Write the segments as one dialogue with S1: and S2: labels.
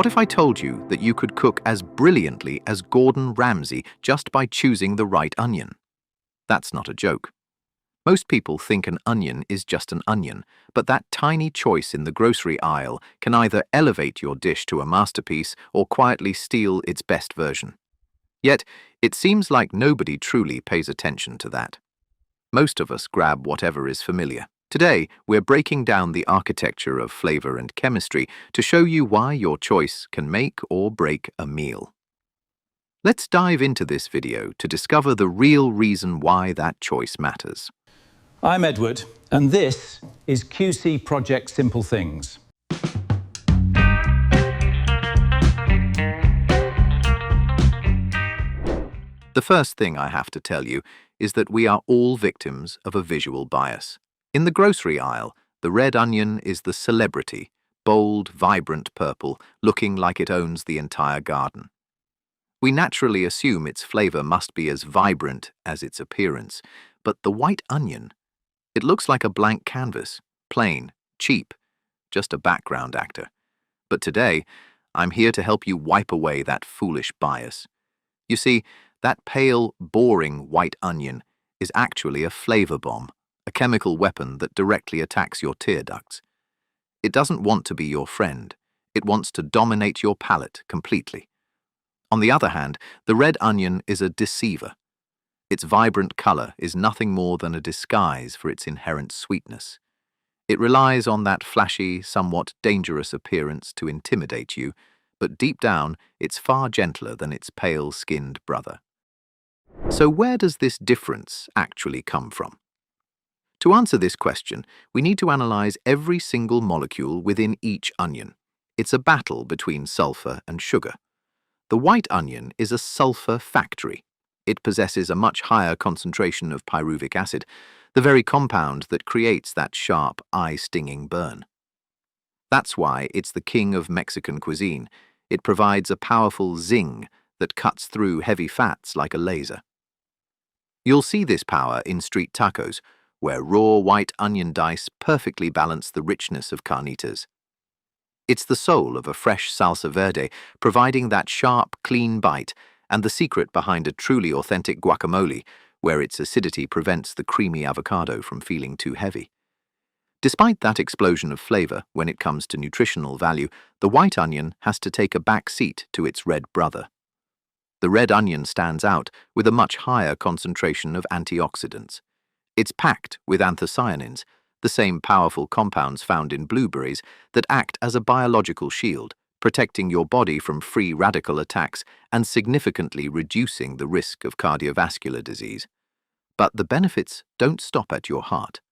S1: What if I told you that you could cook as brilliantly as Gordon Ramsay just by choosing the right onion? That's not a joke. Most people think an onion is just an onion, but that tiny choice in the grocery aisle can either elevate your dish to a masterpiece or quietly steal its best version. Yet, it seems like nobody truly pays attention to that. Most of us grab whatever is familiar. Today, we're breaking down the architecture of flavor and chemistry to show you why your choice can make or break a meal. Let's dive into this video to discover the real reason why that choice matters.
S2: I'm Edward, and this is QC Project Simple Things.
S1: The first thing I have to tell you is that we are all victims of a visual bias. In the grocery aisle, the red onion is the celebrity, bold, vibrant purple, looking like it owns the entire garden. We naturally assume its flavor must be as vibrant as its appearance, but the white onion, it looks like a blank canvas, plain, cheap, just a background actor. But today, I'm here to help you wipe away that foolish bias. You see, that pale, boring white onion is actually a flavor bomb, a chemical weapon that directly attacks your tear ducts. It doesn't want to be your friend. It wants to dominate your palate completely. On the other hand, the red onion is a deceiver. Its vibrant color is nothing more than a disguise for its inherent sweetness. It relies on that flashy, somewhat dangerous appearance to intimidate you, but deep down, it's far gentler than its pale-skinned brother. So where does this difference actually come from? To answer this question, we need to analyze every single molecule within each onion. It's a battle between sulfur and sugar. The white onion is a sulfur factory. It possesses a much higher concentration of pyruvic acid, the very compound that creates that sharp, eye-stinging burn. That's why it's the king of Mexican cuisine. It provides a powerful zing that cuts through heavy fats like a laser. You'll see this power in street tacos, where raw white onion dice perfectly balance the richness of carnitas. It's the soul of a fresh salsa verde, providing that sharp, clean bite, and the secret behind a truly authentic guacamole, where its acidity prevents the creamy avocado from feeling too heavy. Despite that explosion of flavor when it comes to nutritional value, the white onion has to take a back seat to its red brother. The red onion stands out with a much higher concentration of antioxidants. It's packed with anthocyanins, the same powerful compounds found in blueberries that act as a biological shield, protecting your body from free radical attacks and significantly reducing the risk of cardiovascular disease. But the benefits don't stop at your heart.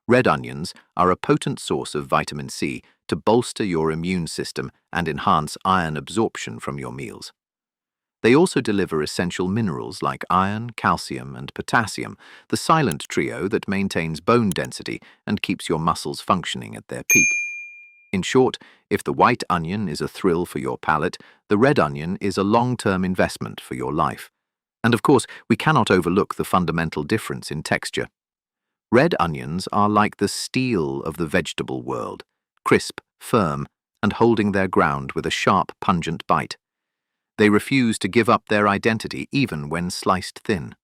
S1: Red onions are a potent source of vitamin C to bolster your immune system and enhance iron absorption from your meals. They also deliver essential minerals like iron, calcium, and potassium, the silent trio that maintains bone density and keeps your muscles functioning at their peak. In short, if the white onion is a thrill for your palate, the red onion is a long-term investment for your life. And of course, we cannot overlook the fundamental difference in texture. Red onions are like the steel of the vegetable world, crisp, firm, and holding their ground with a sharp, pungent bite. They refuse to give up their identity even when sliced thin.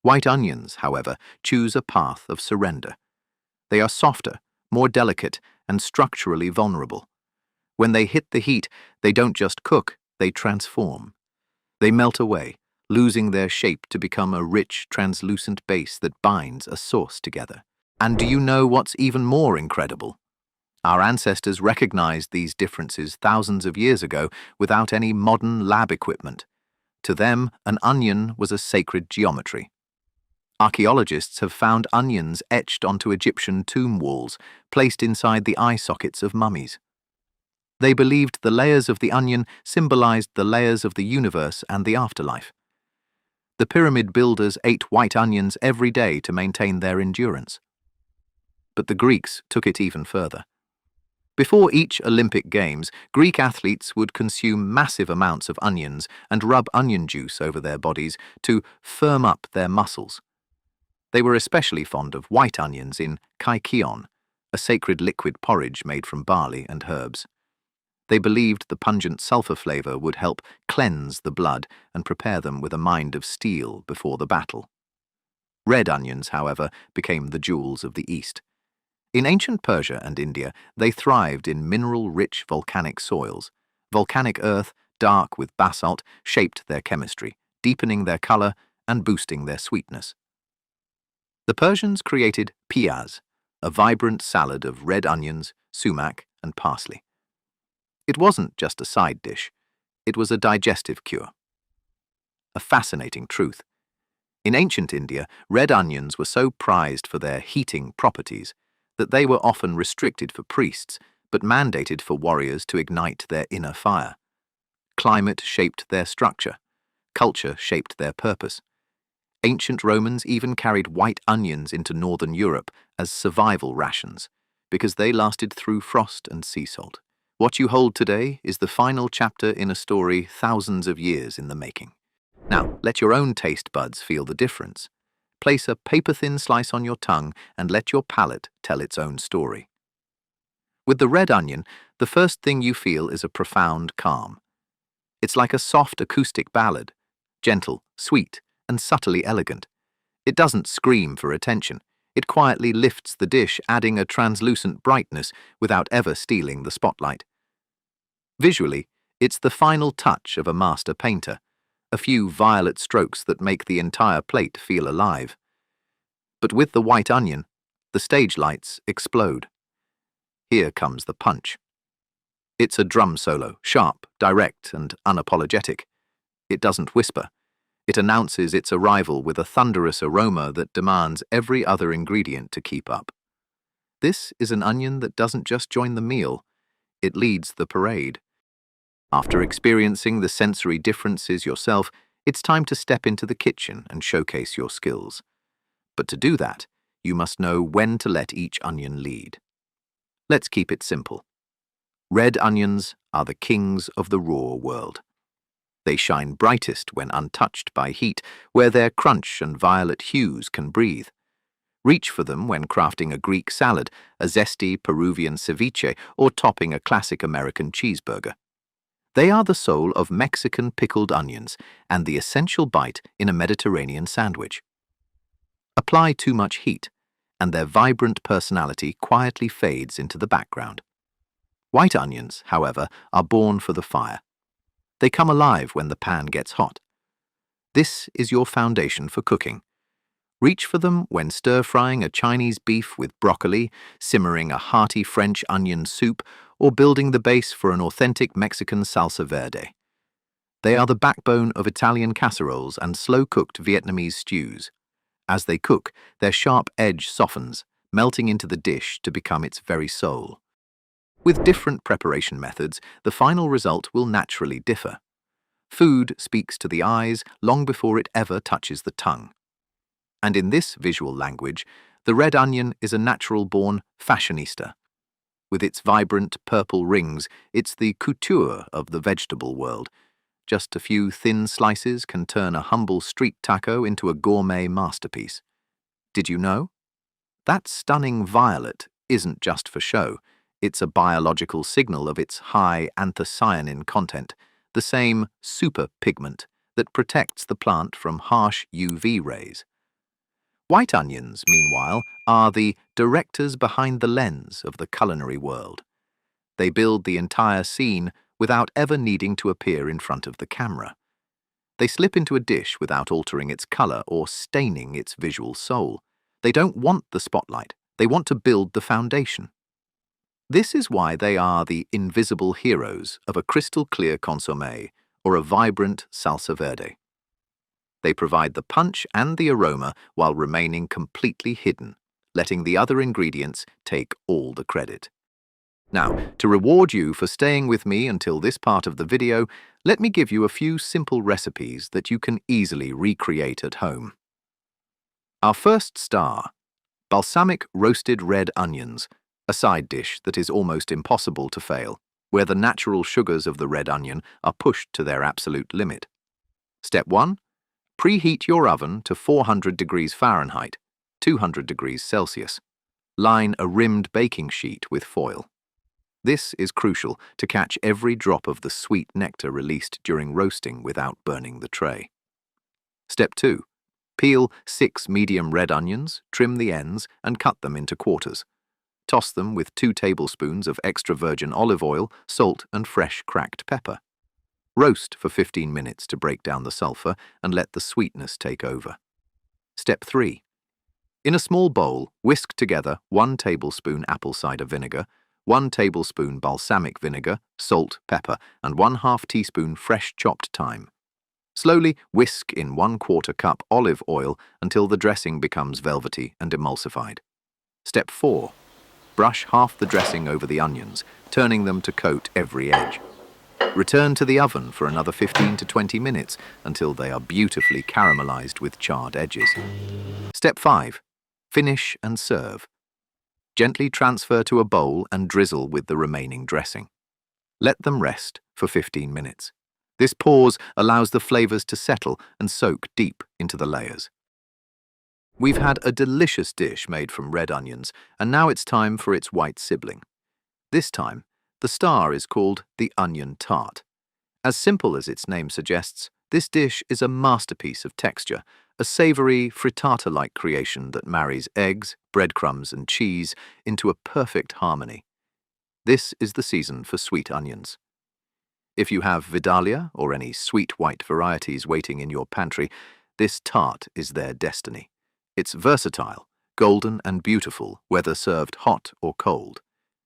S1: White onions, however, choose a path of surrender. They are softer, more delicate, and structurally vulnerable. When they hit the heat, they don't just cook, they transform. They melt away, losing their shape to become a rich, translucent base that binds a sauce together. And do you know what's even more incredible? Our ancestors recognized these differences thousands of years ago without any modern lab equipment. To them, an onion was a sacred geometry. Archaeologists have found onions etched onto Egyptian tomb walls, placed inside the eye sockets of mummies. They believed the layers of the onion symbolized the layers of the universe and the afterlife. The pyramid builders ate white onions every day to maintain their endurance. But the Greeks took it even further. Before each Olympic Games, Greek athletes would consume massive amounts of onions and rub onion juice over their bodies to firm up their muscles. They were especially fond of white onions in kaikion, a sacred liquid porridge made from barley and herbs. They believed the pungent sulfur flavor would help cleanse the blood and prepare them with a mind of steel before the battle. Red onions, however, became the jewels of the East. In ancient Persia and India, they thrived in mineral-rich volcanic soils. Volcanic earth, dark with basalt, shaped their chemistry, deepening their color and boosting their sweetness. The Persians created piyaz, a vibrant salad of red onions, sumac, and parsley. It wasn't just a side dish, it was a digestive cure. A fascinating truth. In ancient India, red onions were so prized for their heating properties that they were often restricted for priests, but mandated for warriors to ignite their inner fire. Climate shaped their structure. Culture shaped their purpose. Ancient Romans even carried white onions into northern Europe as survival rations, because they lasted through frost and sea salt. What you hold today is the final chapter in a story thousands of years in the making. Now, let your own taste buds feel the difference. Place a paper-thin slice on your tongue and let your palate tell its own story. With the red onion, the first thing you feel is a profound calm. It's like a soft acoustic ballad, gentle, sweet, and subtly elegant. It doesn't scream for attention. It quietly lifts the dish, adding a translucent brightness without ever stealing the spotlight. Visually, it's the final touch of a master painter, a few violet strokes that make the entire plate feel alive. But with the white onion, the stage lights explode. Here comes the punch. It's a drum solo, sharp, direct, and unapologetic. It doesn't whisper. It announces its arrival with a thunderous aroma that demands every other ingredient to keep up. This is an onion that doesn't just join the meal, it leads the parade. After experiencing the sensory differences yourself, it's time to step into the kitchen and showcase your skills. But to do that, you must know when to let each onion lead. Let's keep it simple. Red onions are the kings of the raw world. They shine brightest when untouched by heat, where their crunch and violet hues can breathe. Reach for them when crafting a Greek salad, a zesty Peruvian ceviche, or topping a classic American cheeseburger. They are the soul of Mexican pickled onions and the essential bite in a Mediterranean sandwich. Apply too much heat, and their vibrant personality quietly fades into the background. White onions, however, are born for the fire. They come alive when the pan gets hot. This is your foundation for cooking. Reach for them when stir-frying a Chinese beef with broccoli, simmering a hearty French onion soup, or building the base for an authentic Mexican salsa verde. They are the backbone of Italian casseroles and slow-cooked Vietnamese stews. As they cook, their sharp edge softens, melting into the dish to become its very soul. With different preparation methods, the final result will naturally differ. Food speaks to the eyes long before it ever touches the tongue. And in this visual language, the red onion is a natural-born fashionista. With its vibrant purple rings, it's the couture of the vegetable world. Just a few thin slices can turn a humble street taco into a gourmet masterpiece. Did you know? That stunning violet isn't just for show. It's a biological signal of its high anthocyanin content, the same superpigment that protects the plant from harsh UV rays. White onions, meanwhile, are the directors behind the lens of the culinary world. They build the entire scene without ever needing to appear in front of the camera. They slip into a dish without altering its color or staining its visual soul. They don't want the spotlight. They want to build the foundation. This is why they are the invisible heroes of a crystal-clear consommé or a vibrant salsa verde. They provide the punch and the aroma while remaining completely hidden, letting the other ingredients take all the credit. Now, to reward you for staying with me until this part of the video, let me give you a few simple recipes that you can easily recreate at home. Our first star, balsamic roasted red onions, a side dish that is almost impossible to fail, where the natural sugars of the red onion are pushed to their absolute limit. Step 1. Preheat your oven to 400 degrees Fahrenheit, 200 degrees Celsius. Line a rimmed baking sheet with foil. This is crucial to catch every drop of the sweet nectar released during roasting without burning the tray. Step 2. Peel 6 medium red onions, trim the ends, and cut them into quarters. Toss them with 2 tablespoons of extra virgin olive oil, salt, and fresh cracked pepper. Roast for 15 minutes to break down the sulfur and let the sweetness take over. Step 3. In a small bowl, whisk together 1 tablespoon apple cider vinegar, 1 tablespoon balsamic vinegar, salt, pepper, and 1/2 teaspoon fresh chopped thyme. Slowly whisk in 1/4 cup olive oil until the dressing becomes velvety and emulsified. Step 4. Brush half the dressing over the onions, turning them to coat every edge. Return to the oven for another 15 to 20 minutes until they are beautifully caramelized with charred edges. Step 5. Finish and serve. Gently transfer to a bowl and drizzle with the remaining dressing. Let them rest for 15 minutes. This pause allows the flavors to settle and soak deep into the layers. We've had a delicious dish made from red onions, and now it's time for its white sibling. This time, the star is called the onion tart. As simple as its name suggests, this dish is a masterpiece of texture, a savory, frittata-like creation that marries eggs, breadcrumbs, and cheese into a perfect harmony. This is the season for sweet onions. If you have Vidalia or any sweet white varieties waiting in your pantry, this tart is their destiny. It's versatile, golden and beautiful, whether served hot or cold.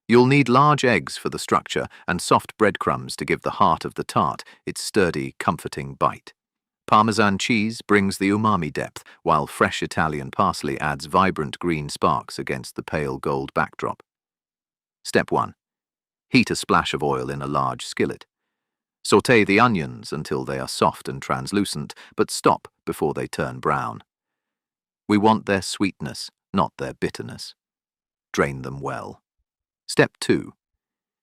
S1: You'll need large eggs for the structure and soft breadcrumbs to give the heart of the tart its sturdy, comforting bite. Parmesan cheese brings the umami depth, while fresh Italian parsley adds vibrant green sparks against the pale gold backdrop. Step 1. Heat a splash of oil in a large skillet. Sauté the onions until they are soft and translucent, but stop before they turn brown. We want their sweetness, not their bitterness. Drain them well. Step 2.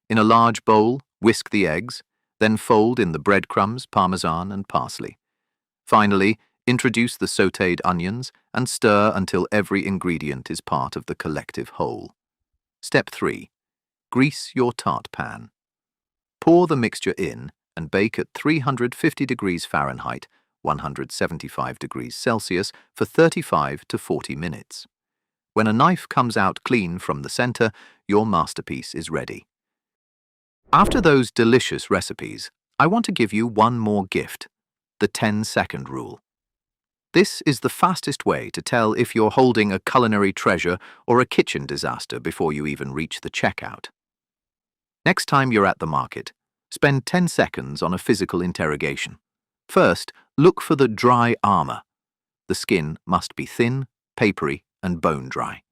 S1: In a large bowl, whisk the eggs, then fold in the breadcrumbs, parmesan, and parsley. Finally, introduce the sautéed onions and stir until every ingredient is part of the collective whole. Step 3. Grease your tart pan. Pour the mixture in and bake at 350 degrees Fahrenheit, 175 degrees Celsius, for 35 to 40 minutes. When a knife comes out clean from the center, your masterpiece is ready. After those delicious recipes, I want to give you one more gift, the 10-second rule. This is the fastest way to tell if you're holding a culinary treasure or a kitchen disaster before you even reach the checkout. Next time you're at the market, spend 10 seconds on a physical interrogation. First, look for the dry armor. The skin must be thin, papery, and bone dry.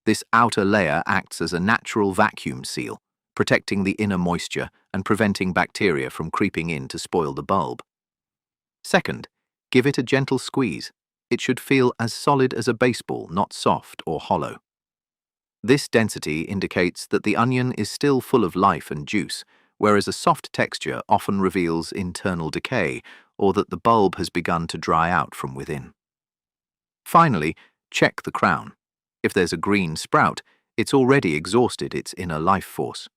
S1: This outer layer acts as a natural vacuum seal, protecting the inner moisture and preventing bacteria from creeping in to spoil the bulb. Second, give it a gentle squeeze. It should feel as solid as a baseball, not soft or hollow. This density indicates that the onion is still full of life and juice, whereas a soft texture often reveals internal decay or that the bulb has begun to dry out from within. Finally, check the crown. If there's a green sprout, it's already exhausted its inner life force.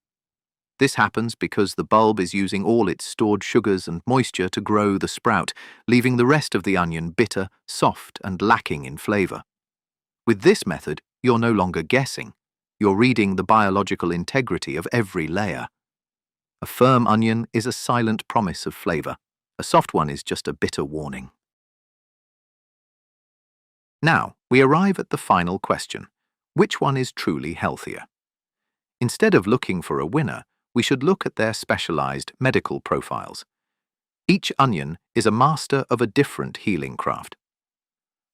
S1: This happens because the bulb is using all its stored sugars and moisture to grow the sprout, leaving the rest of the onion bitter, soft, and lacking in flavor. With this method, you're no longer guessing. You're reading the biological integrity of every layer. A firm onion is a silent promise of flavor. A soft one is just a bitter warning. Now, we arrive at the final question. Which one is truly healthier? Instead of looking for a winner, we should look at their specialized medical profiles. Each onion is a master of a different healing craft.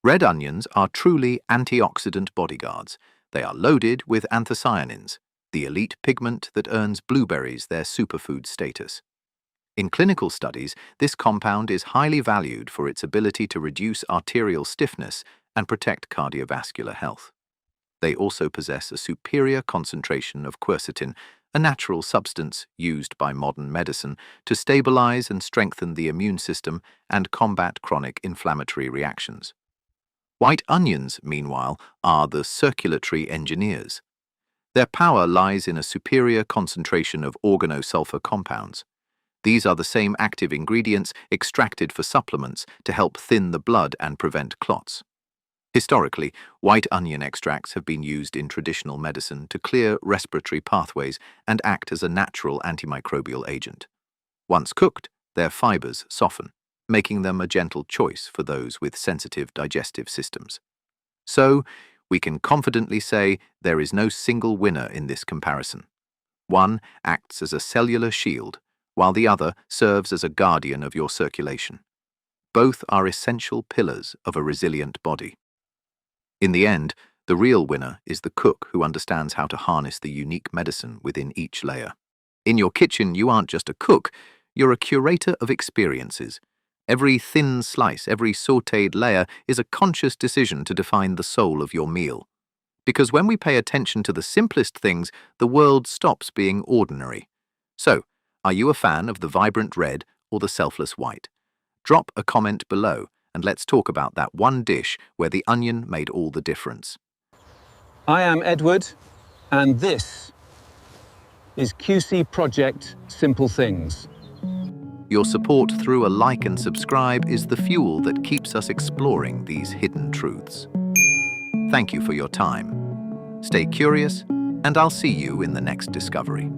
S1: Red onions are truly antioxidant bodyguards. They are loaded with anthocyanins, the elite pigment that earns blueberries their superfood status. In clinical studies, this compound is highly valued for its ability to reduce arterial stiffness and protect cardiovascular health. They also possess a superior concentration of quercetin, a natural substance used by modern medicine to stabilize and strengthen the immune system and combat chronic inflammatory reactions. White onions, meanwhile, are the circulatory engineers. Their power lies in a superior concentration of organosulfur compounds. These are the same active ingredients extracted for supplements to help thin the blood and prevent clots. Historically, white onion extracts have been used in traditional medicine to clear respiratory pathways and act as a natural antimicrobial agent. Once cooked, their fibers soften, making them a gentle choice for those with sensitive digestive systems. So, we can confidently say there is no single winner in this comparison. One acts as a cellular shield, while the other serves as a guardian of your circulation. Both are essential pillars of a resilient body. In the end, the real winner is the cook who understands how to harness the unique medicine within each layer. In your kitchen, you aren't just a cook, you're a curator of experiences. Every thin slice, every sautéed layer is a conscious decision to define the soul of your meal. Because when we pay attention to the simplest things, the world stops being ordinary. So, are you a fan of the vibrant red or the selfless white? Drop a comment below and let's talk about that one dish where the onion made all the difference.
S2: I am Edward, and this is QC Project Simple Things.
S1: Your support through a like and subscribe is the fuel that keeps us exploring these hidden truths. Thank you for your time. Stay curious, and I'll see you in the next discovery.